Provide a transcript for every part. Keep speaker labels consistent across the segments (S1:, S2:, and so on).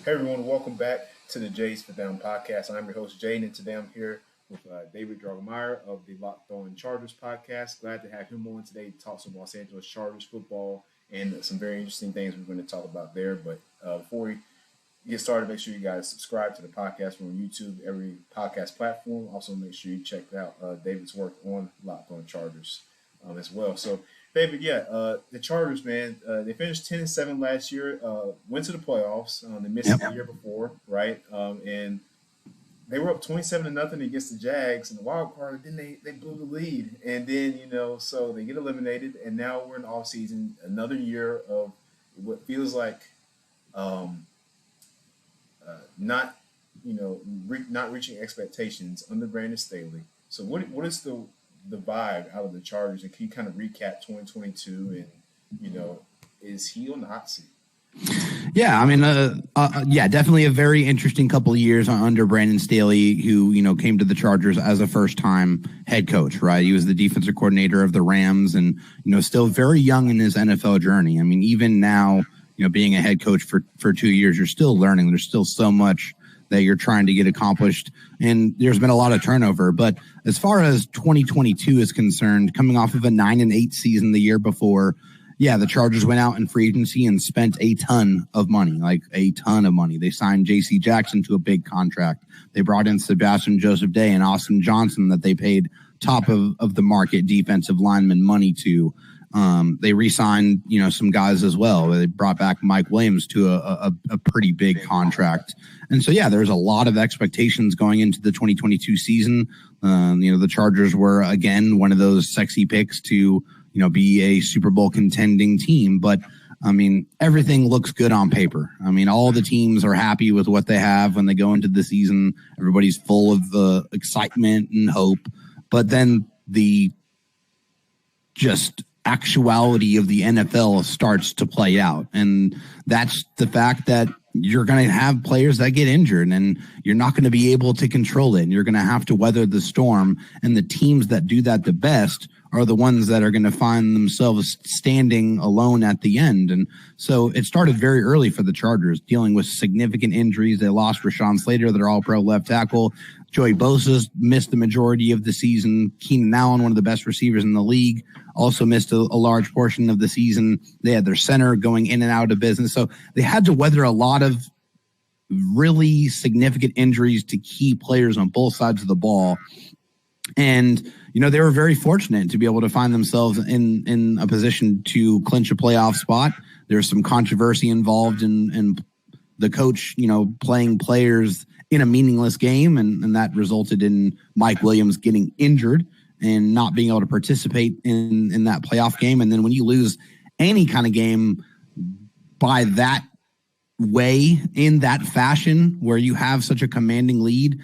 S1: Hey everyone, welcome back to the Jays for Them podcast. I'm your host Jay, and today I'm here with David Droegemeier of the Locked On Chargers podcast. Glad to have him on today to talk some Los Angeles Chargers football and some very interesting things we're going to talk about there. But before we get started, make sure you guys subscribe to the podcast from YouTube, every podcast platform. Also, make sure you check out David's work on Locked On Chargers as well. So, David, the Chargers, man, they finished 10-7 last year, went to the playoffs. They missed it the year before, right? And they were up 27-0 against the Jags in the wild card. Then they blew the lead, and then so they get eliminated, and now we're in the off season, another year of what feels like not not reaching expectations under Brandon Staley. So what is the vibe out of the Chargers, and can you kind of recap 2022 and is he on the hot seat?
S2: Yeah, I mean, definitely a very interesting couple of years under Brandon Staley, who, came to the Chargers as a first-time head coach, right? He was the defensive coordinator of the Rams and, still very young in his NFL journey. I mean, even now, being a head coach for 2 years, you're still learning. There's still so much that you're trying to get accomplished, and there's been a lot of turnover. But as far as 2022 is concerned, coming off of a 9-8 season the year before, yeah, the Chargers went out in free agency and spent a ton of money, like a ton of money. They signed J.C. Jackson to a big contract. They brought in Sebastian Joseph Day and Austin Johnson that they paid top of the market defensive lineman money to. They re-signed, some guys as well. They brought back Mike Williams to a pretty big contract. And so, yeah, there's a lot of expectations going into the 2022 season. The Chargers were, again, one of those sexy picks to, be a Super Bowl contending team. But, I mean, everything looks good on paper. I mean, all the teams are happy with what they have when they go into the season. Everybody's full of the excitement and hope. But then the just actuality of the NFL starts to play out. And that's the fact that you're going to have players that get injured and you're not going to be able to control it. And you're going to have to weather the storm. And the teams that do that the best are the ones that are going to find themselves standing alone at the end. And so it started very early for the Chargers, dealing with significant injuries. They lost Rashawn Slater, their all-pro left tackle. Joey Bosa missed the majority of the season. Keenan Allen, one of the best receivers in the league, also missed a large portion of the season. They had their center going in and out of business. So they had to weather a lot of really significant injuries to key players on both sides of the ball. And, they were very fortunate to be able to find themselves in a position to clinch a playoff spot. There's some controversy involved in the coach, playing players in a meaningless game. And that resulted in Mike Williams getting injured and not being able to participate in that playoff game. And then when you lose any kind of game by that way, in that fashion, where you have such a commanding lead,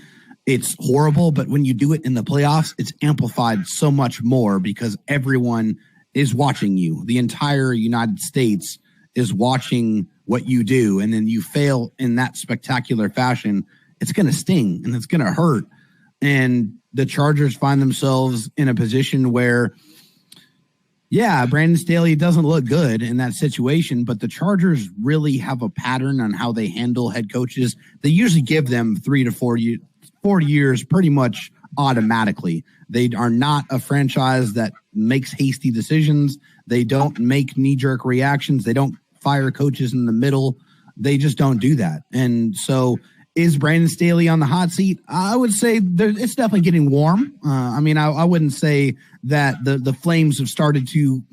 S2: it's horrible. But when you do it in the playoffs, it's amplified so much more because everyone is watching you. The entire United States is watching what you do. And then you fail in that spectacular fashion. It's going to sting and it's going to hurt. And the Chargers find themselves in a position where, yeah, Brandon Staley doesn't look good in that situation, but the Chargers really have a pattern on how they handle head coaches. They usually give them 3 to 4 years pretty much automatically. They are not a franchise that makes hasty decisions. They don't make knee-jerk reactions. They don't fire coaches in the middle. They just don't do that. And so is Brandon Staley on the hot seat? I would say it's definitely getting warm. I wouldn't say that the flames have started to,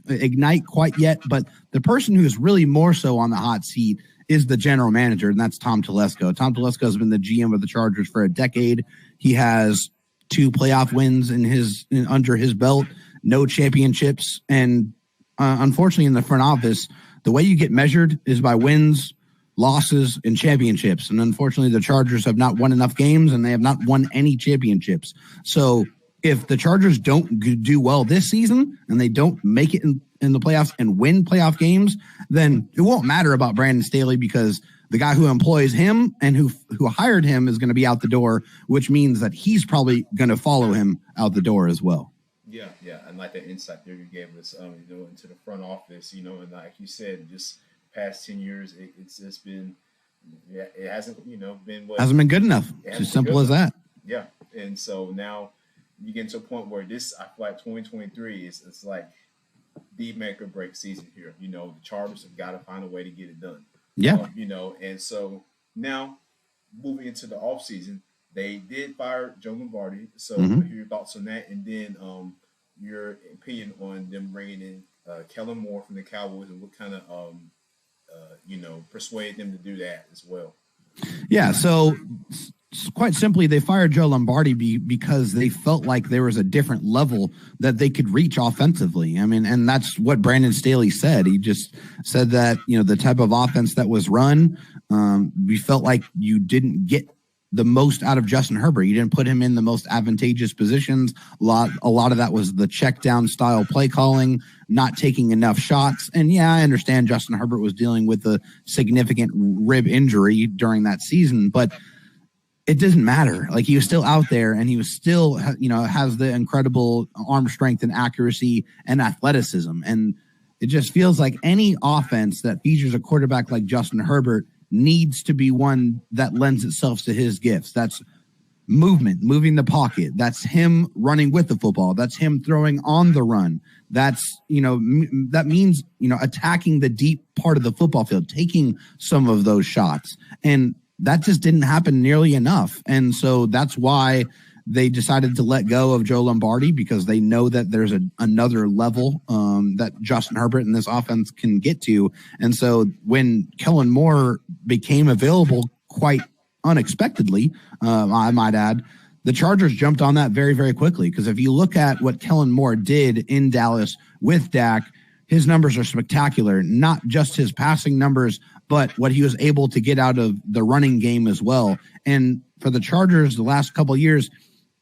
S2: ignite quite yet, but the person who is really more so on the hot seat is the general manager, and that's Tom Telesco. Tom Telesco has been the GM of the Chargers for a decade. He has 2 playoff wins under his belt, no championships, and unfortunately in the front office, the way you get measured is by wins, losses, and championships. And unfortunately, the Chargers have not won enough games, and they have not won any championships. So if the Chargers don't do well this season and they don't make it in the playoffs and win playoff games, then it won't matter about Brandon Staley because the guy who employs him and who hired him is going to be out the door, which means that he's probably going to follow him out the door as well.
S1: Yeah, and like that insight there you gave us, into the front office, and like you said, just past 10 years, it's been Yeah, it hasn't, been what
S2: Hasn't been good enough. It's as simple as that.
S1: Yeah, and so now you get to a point where I feel like 2023 it's like the make or break season here. The Chargers have got to find a way to get it done.
S2: Yeah.
S1: And so now moving into the offseason, they did fire Joe Lombardi. So I hear your thoughts on that, and then your opinion on them bringing in Kellen Moore from the Cowboys, and what kind of persuade them to do that as well.
S2: Yeah, so quite simply, they fired Joe Lombardi because they felt like there was a different level that they could reach offensively. I mean, and that's what Brandon Staley said. He just said that, the type of offense that was run, we felt like you didn't get the most out of Justin Herbert. You didn't put him in the most advantageous positions. A lot of that was the check down style play calling, not taking enough shots. And yeah, I understand Justin Herbert was dealing with a significant rib injury during that season, but it doesn't matter. Like, he was still out there, and he was still, has the incredible arm strength and accuracy and athleticism. And it just feels like any offense that features a quarterback like Justin Herbert needs to be one that lends itself to his gifts. That's movement, moving the pocket. That's him running with the football. That's him throwing on the run. That's, that means, attacking the deep part of the football field, taking some of those shots. And that just didn't happen nearly enough. And so that's why they decided to let go of Joe Lombardi, because they know that there's another level that Justin Herbert and this offense can get to. And so when Kellen Moore became available quite unexpectedly, I might add, the Chargers jumped on that very, very quickly. Because if you look at what Kellen Moore did in Dallas with Dak, his numbers are spectacular. Not just his passing numbers, but what he was able to get out of the running game as well. And for the Chargers, the last couple of years,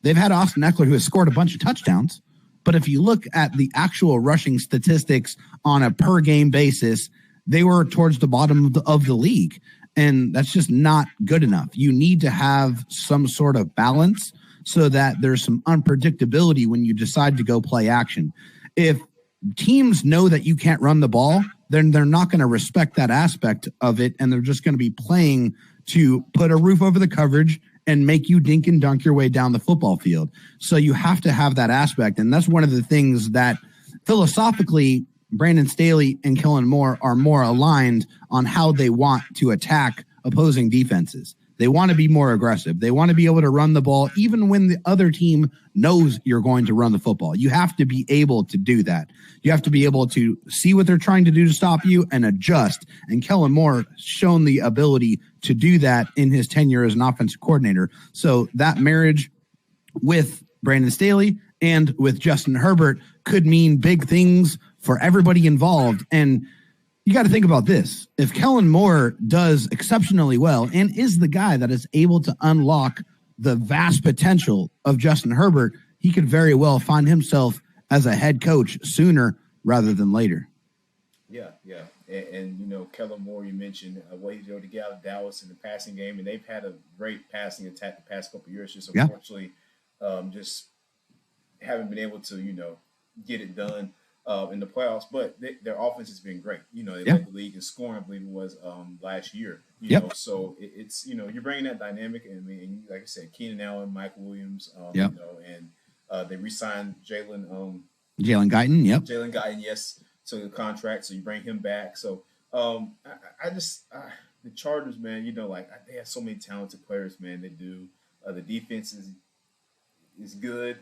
S2: they've had Austin Eckler, who has scored a bunch of touchdowns. But if you look at the actual rushing statistics on a per game basis, they were towards the bottom of the league. And that's just not good enough. You need to have some sort of balance so that there's some unpredictability when you decide to go play action. If teams know that you can't run the ball, then they're not going to respect that aspect of it. And they're just going to be playing to put a roof over the coverage and make you dink and dunk your way down the football field. So you have to have that aspect. And that's one of the things that philosophically, Brandon Staley and Kellen Moore are more aligned on how they want to attack opposing defenses. They want to be more aggressive. They want to be able to run the ball even when the other team knows you're going to run the football. You have to be able to do that. You have to be able to see what they're trying to do to stop you and adjust. And Kellen Moore has shown the ability to do that in his tenure as an offensive coordinator. So that marriage with Brandon Staley and with Justin Herbert could mean big things for everybody involved. And you got to think about this. If Kellen Moore does exceptionally well and is the guy that is able to unlock the vast potential of Justin Herbert, he could very well find himself as a head coach sooner rather than later.
S1: Yeah. And Kellen Moore, you mentioned what he's able to get out of Dallas in the passing game, and they've had a great passing attack the past couple of years. Just unfortunately, just haven't been able to, get it done in the playoffs, but their offense has been great. They led the league in scoring, I believe it was last year. You know, so it's you're bringing that dynamic, and I mean, like I said, Keenan Allen, Mike Williams, and they re-signed Jalen
S2: Guyton,
S1: Jalen Guyton, yes, to the contract, so you bring him back. So I just the Chargers, man, they have so many talented players, man. They do. The defense is good.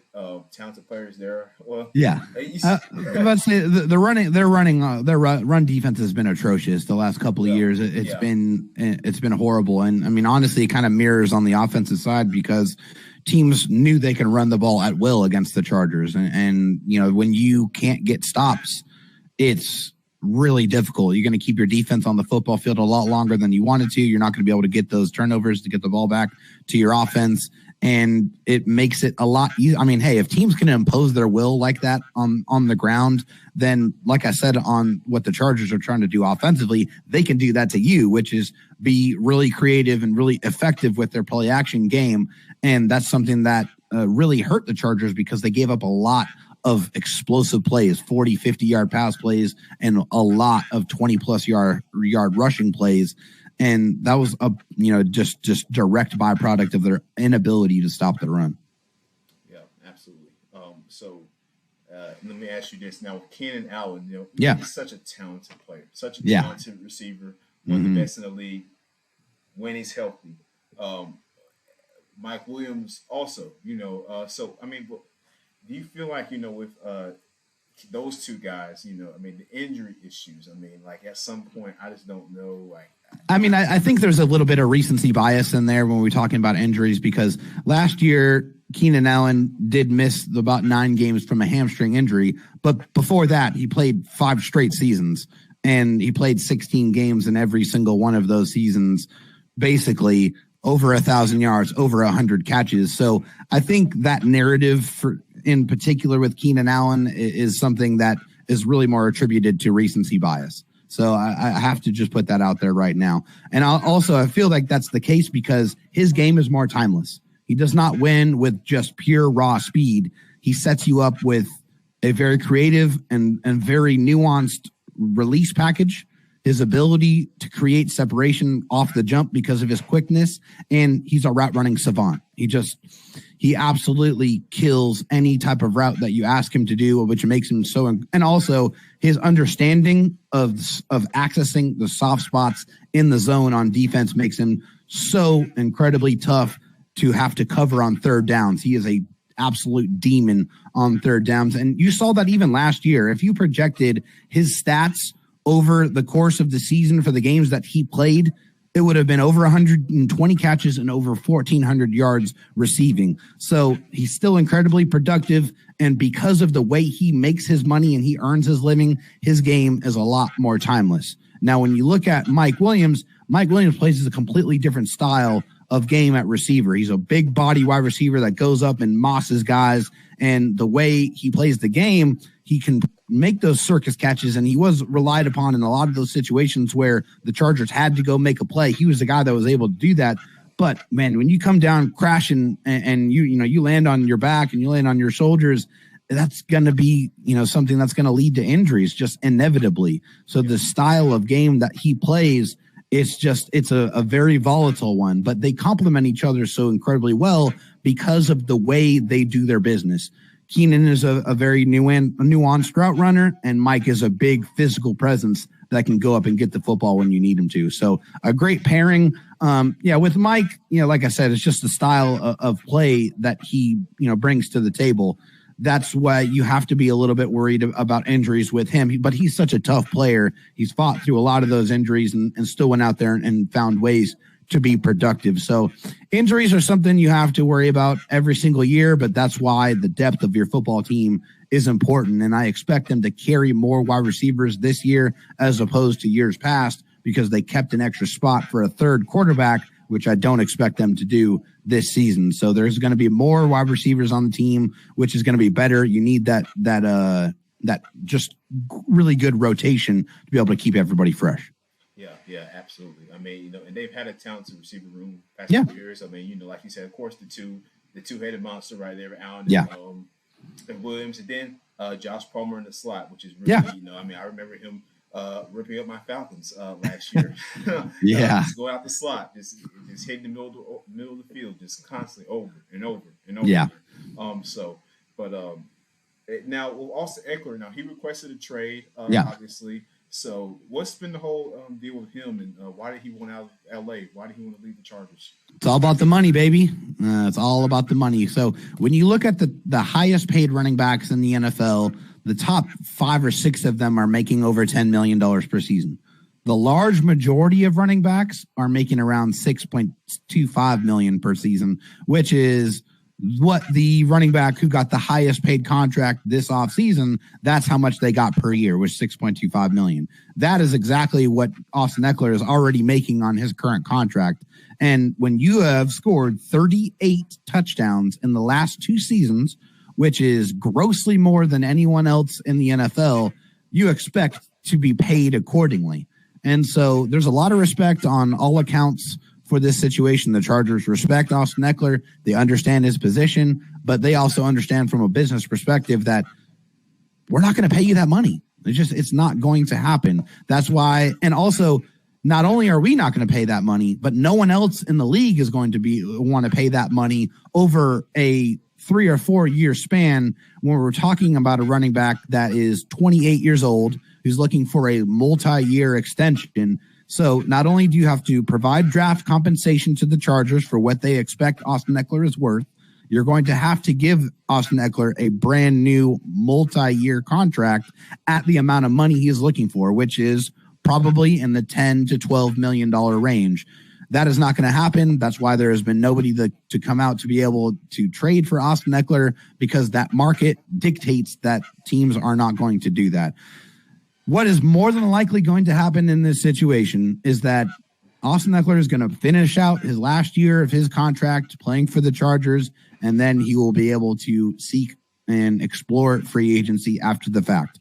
S1: Talented players there. Well,
S2: I'm about to say their run defense has been atrocious the last couple of years. It's been horrible, and I mean, honestly, it kind of mirrors on the offensive side because teams knew they can run the ball at will against the Chargers, and when you can't get stops, it's really difficult. You're going to keep your defense on the football field a lot longer than you wanted to. You're not going to be able to get those turnovers to get the ball back to your offense. And it makes it a lot easier. I mean, hey, if teams can impose their will like that on the ground, then like I said, on what the Chargers are trying to do offensively, they can do that to you, which is be really creative and really effective with their play action game. And that's something that really hurt the Chargers because they gave up a lot of explosive plays, 40, 50-yard pass plays, and a lot of 20-plus yard rushing plays. And that was just direct byproduct of their inability to stop the run.
S1: Yeah, absolutely. Let me ask you this now. Keenan Allen, he's such a talented player, such a talented receiver, one of the best in the league when he's healthy. Mike Williams also, do you feel like, with those two guys, the injury issues, at some point, I just don't know,
S2: I think there's a little bit of recency bias in there when we're talking about injuries, because last year Keenan Allen did miss about 9 games from a hamstring injury, but before that he played 5 straight seasons, and he played 16 games in every single one of those seasons, basically over 1,000 yards, over 100 catches. So I think that narrative in particular with Keenan Allen is something that is really more attributed to recency bias. So I have to just put that out there right now. And I feel like that's the case because his game is more timeless. He does not win with just pure raw speed. He sets you up with a very creative and very nuanced release package, his ability to create separation off the jump because of his quickness, and he's a route running savant. He absolutely kills any type of route that you ask him to do, which makes him and also his understanding of accessing the soft spots in the zone on defense makes him so incredibly tough to have to cover on third downs. He is a absolute demon on third downs. And you saw that even last year. If you projected his stats over the course of the season for the games that he played, it would have been over 120 catches and over 1,400 yards receiving. So he's still incredibly productive. And because of the way he makes his money and he earns his living, his game is a lot more timeless. Now, when you look at Mike Williams plays a completely different style of game at receiver. He's a big body wide receiver that goes up and mosses guys. And the way he plays the game, he can make those circus catches, and he was relied upon in a lot of those situations where the Chargers had to go make a play. He was the guy that was able to do that. But man, when you come down crashing and you land on your back and you land on your shoulders, that's going to be, something that's going to lead to injuries just inevitably. So the style of game that he plays, it's a very volatile one, but they complement each other so incredibly well because of the way they do their business. Keenan is a very nuanced route runner, and Mike is a big physical presence that can go up and get the football when you need him to. So a great pairing. With Mike, like I said, it's just the style of play that he, brings to the table. That's why you have to be a little bit worried about injuries with him. But he's such a tough player. He's fought through a lot of those injuries and still went out there and found ways to be productive. So injuries are something you have to worry about every single year, but that's why the depth of your football team is important. And I expect them to carry more wide receivers this year as opposed to years past because they kept an extra spot for a third quarterback, which I don't expect them to do this season. So there's going to be more wide receivers on the team, which is going to be better. You need that just really good rotation to be able to keep everybody fresh.
S1: Yeah, absolutely. And they've had a talented receiver room past few years. Like you said, of course, the two-headed monster right there, Allen and Williams, and then Josh Palmer in the slot, which is really, I remember him ripping up my Falcons last year. Just go out the slot, just hitting the middle of the field, just constantly over and over and over.
S2: Yeah.
S1: Now with Austin Eckler, he requested a trade, obviously. So what's been the whole deal with him, and why did he want out of LA? Why did he want to leave the Chargers?
S2: It's all about the money, baby. It's all about the money. So when you look at the highest paid running backs in the NFL, the top 5 or 6 of them are making over $10 million per season. The large majority of running backs are making around $6.25 million per season, which is what the running back who got the highest paid contract this offseason, that's how much they got per year, was $6.25 million. That is exactly what Austin Eckler is already making on his current contract. And when you have scored 38 touchdowns in the last 2 seasons, which is grossly more than anyone else in the NFL, you expect to be paid accordingly. And so there's a lot of respect on all accounts for this situation. The Chargers respect Austin Eckler. They understand his position, but they also understand from a business perspective that we're not going to pay you that money. It's not going to happen. That's why. And also not only are we not going to pay that money, but no one else in the league is going to want to pay that money over a 3 or 4 year span when we're talking about a running back that is 28 years old, who's looking for a multi-year extension. So not only do you have to provide draft compensation to the Chargers for what they expect Austin Eckler is worth, you're going to have to give Austin Eckler a brand new multi-year contract at the amount of money he's looking for, which is probably in the $10 to $12 million range. That is not going to happen. That's why there has been nobody to come out to be able to trade for Austin Eckler, because that market dictates that teams are not going to do that. What is more than likely going to happen in this situation is that Austin Eckler is going to finish out his last year of his contract playing for the Chargers, and then he will be able to seek and explore free agency after the fact.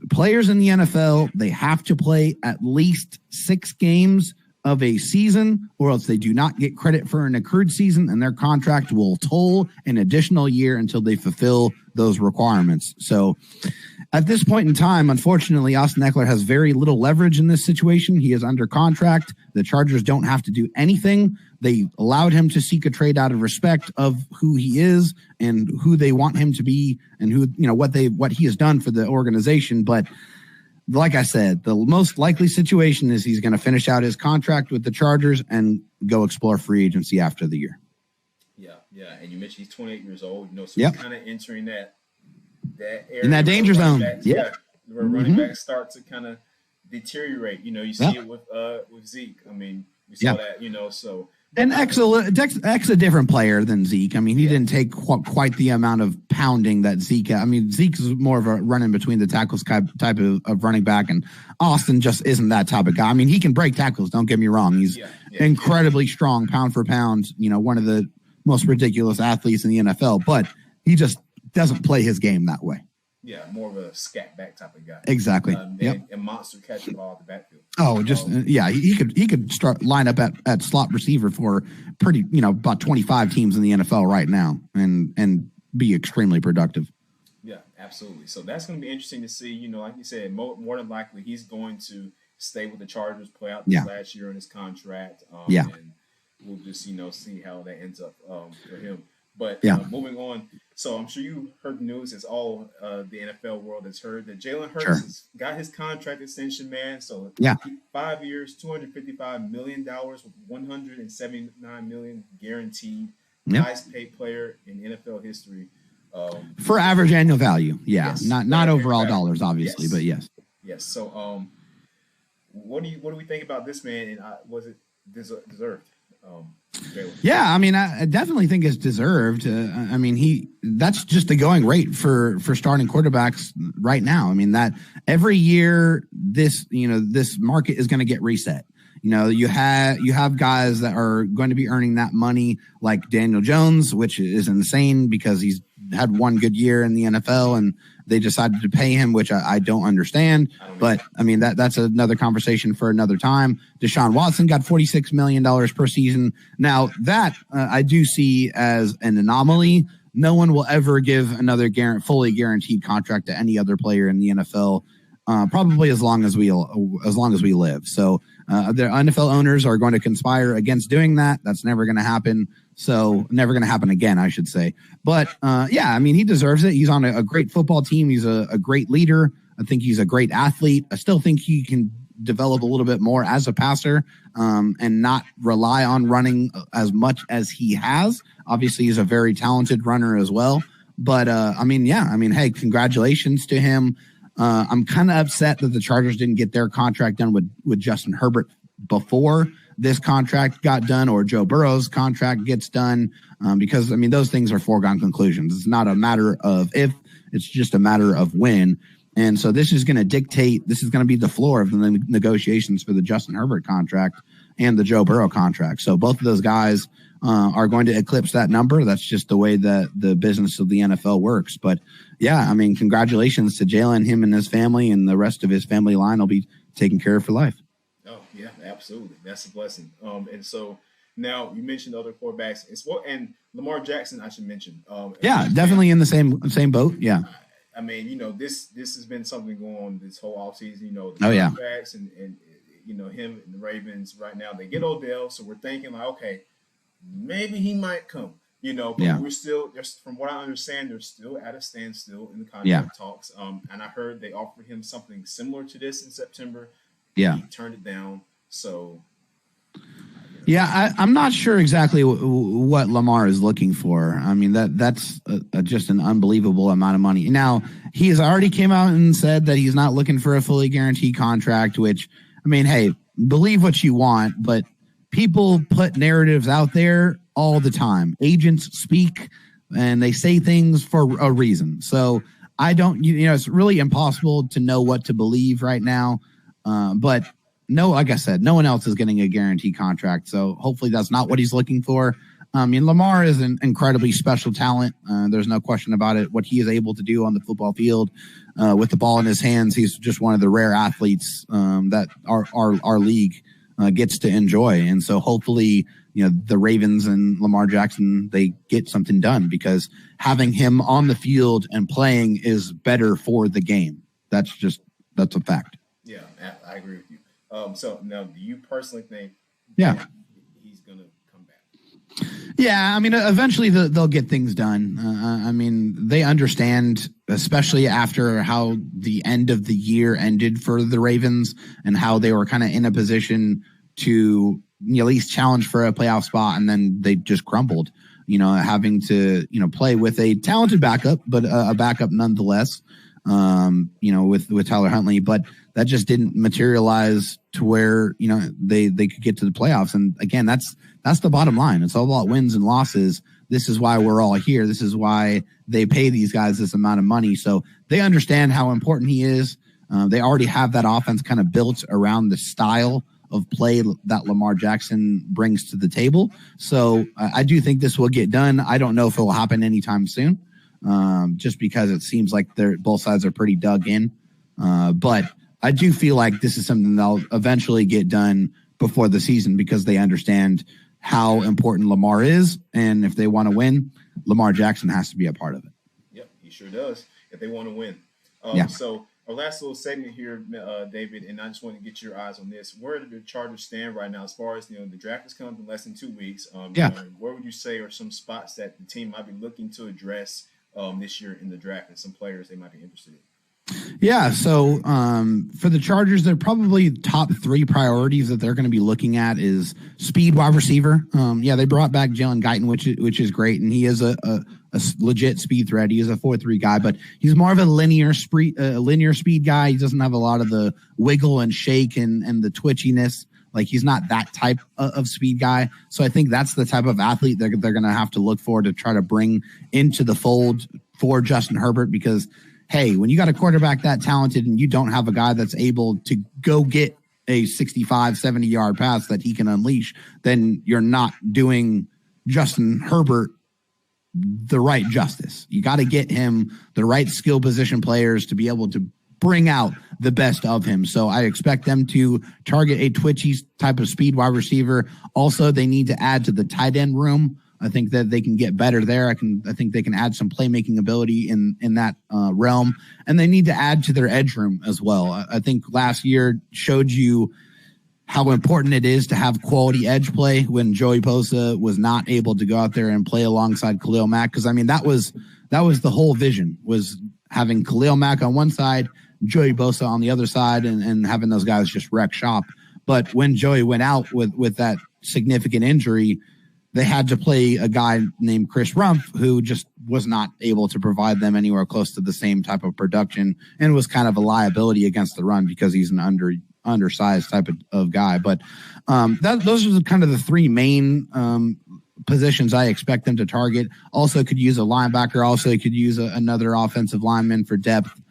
S2: Players in the NFL, they have to play at least 6 games of a season, or else they do not get credit for an accrued season, and their contract will toll an additional year until they fulfill those requirements. So at this point in time, unfortunately, Austin Eckler has very little leverage in this situation. He is under contract. The Chargers don't have to do anything. They allowed him to seek a trade out of respect of who he is and who they want him to be, and who, what he has done for the organization. But like I said, the most likely situation is he's going to finish out his contract with the Chargers and go explore free agency after the year.
S1: Yeah. And you mentioned he's 28 years old, so
S2: yep.
S1: He's kind of entering that area
S2: in that danger zone.
S1: Where running backs start to kind of deteriorate. You see it with Zeke. I mean, we saw that. So.
S2: And X a different player than Zeke. I mean, he didn't take quite the amount of pounding that Zeke had. I mean, Zeke's more of a running between the tackles type of running back, and Austin just isn't that type of guy. I mean, he can break tackles, don't get me wrong. He's incredibly strong, pound for pound, one of the most ridiculous athletes in the NFL, but he just doesn't play his game that way.
S1: Yeah, more of a scat back type of guy.
S2: Exactly.
S1: And monster catch the ball at the backfield.
S2: Oh, he could start line up at slot receiver for pretty, about 25 teams in the NFL right now, and be extremely productive.
S1: Yeah, absolutely. So that's going to be interesting to see. Like you said, more than likely he's going to stay with the Chargers, play out this last year in his contract. And we'll just see how that ends up for him. But moving on, so I'm sure you heard the news, as all the NFL world has heard, that Jalen Hurts has got his contract extension, man. So 5 years, $255 million, with $179 million guaranteed. Highest paid player in NFL history.
S2: For average annual value, not overall dollars, obviously, but yes.
S1: Yes. So, what do we think about this man? And was it deserved?
S2: I mean, I definitely think it's deserved. I mean, that's just the going rate for starting quarterbacks right now. I mean, that every year this market is going to get reset. You have guys that are going to be earning that money, like Daniel Jones, which is insane because he's had one good year in the NFL and they decided to pay him, which I don't understand. But I mean, that's another conversation for another time. Deshaun Watson got $46 million per season. Now that I do see as an anomaly. No one will ever give another fully guaranteed contract to any other player in the NFL, probably as long as we live. So the NFL owners are going to conspire against doing that. That's never going to happen. So never going to happen again, I should say. But I mean, he deserves it. He's on a great football team. He's a great leader. I think he's a great athlete. I still think he can develop a little bit more as a passer and not rely on running as much as he has. Obviously, he's a very talented runner as well. But hey, congratulations to him. I'm kind of upset that the Chargers didn't get their contract done with Justin Herbert before this contract got done, or Joe Burrow's contract gets done, because I mean, those things are foregone conclusions. It's not a matter of if, it's just a matter of when. And so this is going to be the floor of the negotiations for the Justin Herbert contract and the Joe Burrow contract. So both of those guys are going to eclipse that number. That's just the way that the business of the NFL works. But yeah, I mean, congratulations to Jalen, him and his family, and the rest of his family line will be taken care of for life.
S1: Oh yeah, absolutely. That's a blessing. And so now you mentioned other quarterbacks and Lamar Jackson, I should mention.
S2: Definitely in the same boat. Yeah.
S1: I mean, this has been something going on this whole offseason, the
S2: quarterbacks
S1: and him and the Ravens right now, they get Odell, so we're thinking like, okay, maybe he might come. But we're still, just from what I understand, they're still at a standstill in the contract talks. And I heard they offered him something similar to this in September.
S2: Yeah,
S1: he turned it down. So.
S2: Yeah, I'm not sure exactly what Lamar is looking for. I mean, that's just an unbelievable amount of money. Now, he has already came out and said that he's not looking for a fully guaranteed contract, which, I mean, hey, believe what you want, but people put narratives out there all the time. Agents speak and they say things for a reason. So I don't, it's really impossible to know what to believe right now. But no, like I said, no one else is getting a guaranteed contract. So hopefully that's not what he's looking for. I mean, Lamar is an incredibly special talent. There's no question about it. What he is able to do on the football field with the ball in his hands, he's just one of the rare athletes that our league gets to enjoy. And so hopefully, the Ravens and Lamar Jackson, they get something done, because having him on the field and playing is better for the game. That's a fact.
S1: Yeah, I agree with you. So now, do you personally think he's going to come back?
S2: Yeah, I mean, eventually they'll get things done. I mean, they understand, especially after how the end of the year ended for the Ravens and how they were kind of in a position to at least challenge for a playoff spot, and then they just crumbled, having to, play with a talented backup, but a backup nonetheless, with Tyler Huntley. But that just didn't materialize to where, they could get to the playoffs. And again, that's the bottom line. It's all about wins and losses. This is why we're all here. This is why they pay these guys this amount of money. So they understand how important he is. They already have that offense kind of built around the style of play that Lamar Jackson brings to the table. So I do think this will get done. I don't know if it will happen anytime soon, just because it seems like both sides are pretty dug in. But I do feel like this is something they'll eventually get done before the season, because they understand how important Lamar is. And if they want to win, Lamar Jackson has to be a part of it.
S1: Yep, he sure does, if they want to win. So our last little segment here, David, and I just want to get your eyes on this. Where do the Chargers stand right now as far as, the draft is coming in less than 2 weeks? Where would you say are some spots that the team might be looking to address this year in the draft, and some players they might be interested in?
S2: Yeah, so for the Chargers, they're probably top 3 priorities that they're going to be looking at is speed wide receiver. They brought back Jalen Guyton, which is great, and he is a legit speed threat. He is a 4.3 guy, but he's more of a linear speed guy. He doesn't have a lot of the wiggle and shake and the twitchiness. Like, he's not that type of speed guy. So I think that's the type of athlete they're going to have to look for to try to bring into the fold for Justin Herbert, because hey, when you got a quarterback that talented and you don't have a guy that's able to go get a 65, 70-yard pass that he can unleash, then you're not doing Justin Herbert the right justice. You got to get him the right skill position players to be able to bring out the best of him. So I expect them to target a twitchy type of speed wide receiver. Also, they need to add to the tight end room. I think that they can get better there. I think they can add some playmaking ability in that realm, and they need to add to their edge room as well. I think last year showed you how important it is to have quality edge play when Joey Bosa was not able to go out there and play alongside Khalil Mack. Because I mean, that was the whole vision, was having Khalil Mack on one side, Joey Bosa on the other side, and having those guys just wreck shop. But when Joey went out with that significant injury, they had to play a guy named Chris Rumph, who just was not able to provide them anywhere close to the same type of production, and was kind of a liability against the run because he's an undersized type of guy. But those are kind of the 3 main positions I expect them to target. Also could use a linebacker. Also could use another offensive lineman for depth.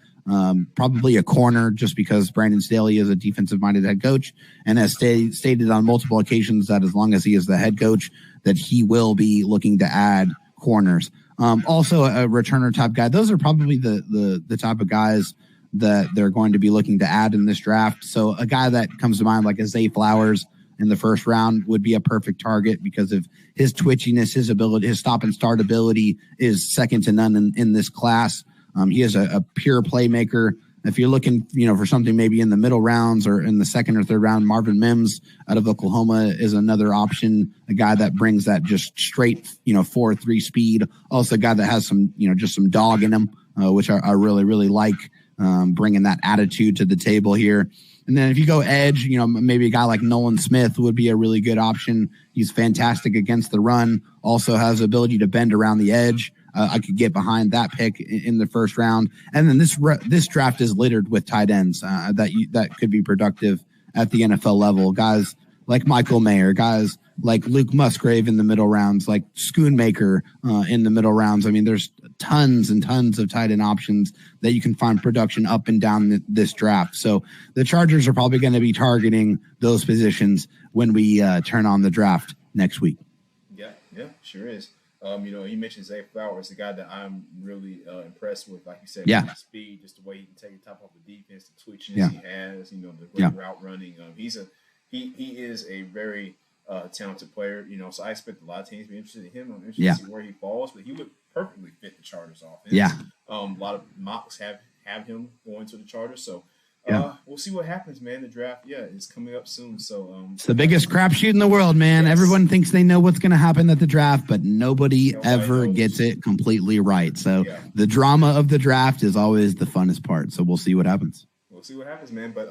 S2: Probably a corner, just because Brandon Staley is a defensive-minded head coach and has stated on multiple occasions that as long as he is the head coach, that he will be looking to add corners. Also a returner type guy. Those are probably the type of guys that they're going to be looking to add in this draft. So a guy that comes to mind, like a Zay Flowers in the first round, would be a perfect target because of his twitchiness, his ability, his stop and start ability is second to none in this class. He is a pure playmaker. If you're looking, for something maybe in the middle rounds or in the second or third round, Marvin Mims out of Oklahoma is another option. A guy that brings that just straight, 4.3 speed. Also a guy that has some, just some dog in him, which I really, really like, bringing that attitude to the table here. And then if you go edge, maybe a guy like Nolan Smith would be a really good option. He's fantastic against the run, also has the ability to bend around the edge. I could get behind that pick in the first round. And then this draft is littered with tight ends that could be productive at the NFL level. Guys like Michael Mayer, guys like Luke Musgrave in the middle rounds, like Schoonmaker in the middle rounds. I mean, there's tons and tons of tight end options that you can find production up and down this draft. So the Chargers are probably going to be targeting those positions when we turn on the draft next week.
S1: Yeah, sure is. You mentioned Zay Flowers, the guy that I'm really impressed with. Like you said, his speed, just the way he can take the top off the defense, the twitches he has, the great route running. He is a very talented player. So I expect a lot of teams to be interested in him. I'm interested to see where he falls, but he would perfectly fit the Chargers offense.
S2: Yeah.
S1: A lot of mocks have him going to the Chargers. So we'll see what happens, man. The draft, is coming up soon. So
S2: it's the biggest crapshoot in the world, man. Yes. Everyone thinks they know what's going to happen at the draft, but nobody ever gets it completely right. So the drama of the draft is always the funnest part. So we'll see what happens.
S1: We'll see what happens, man. But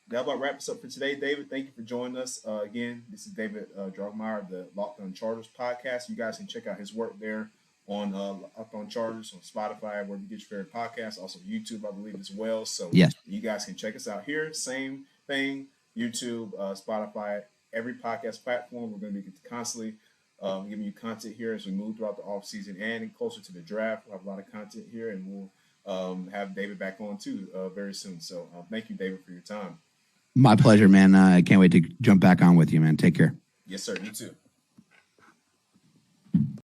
S1: that about wraps up for today, David. Thank you for joining us again. This is David Droegemeier of the Locked On Chargers podcast. You guys can check out his work there on Locked On Chargers on Spotify, where you get your favorite podcasts, also YouTube, I believe, as well. So you guys can check us out here. Same thing, YouTube, Spotify, every podcast platform. We're going to be constantly giving you content here as we move throughout the offseason and closer to the draft. We'll have a lot of content here, and we'll have David back on too very soon. So thank you, David, for your time.
S2: My pleasure, man. I can't wait to jump back on with you, man. Take care.
S1: Yes, sir. You too.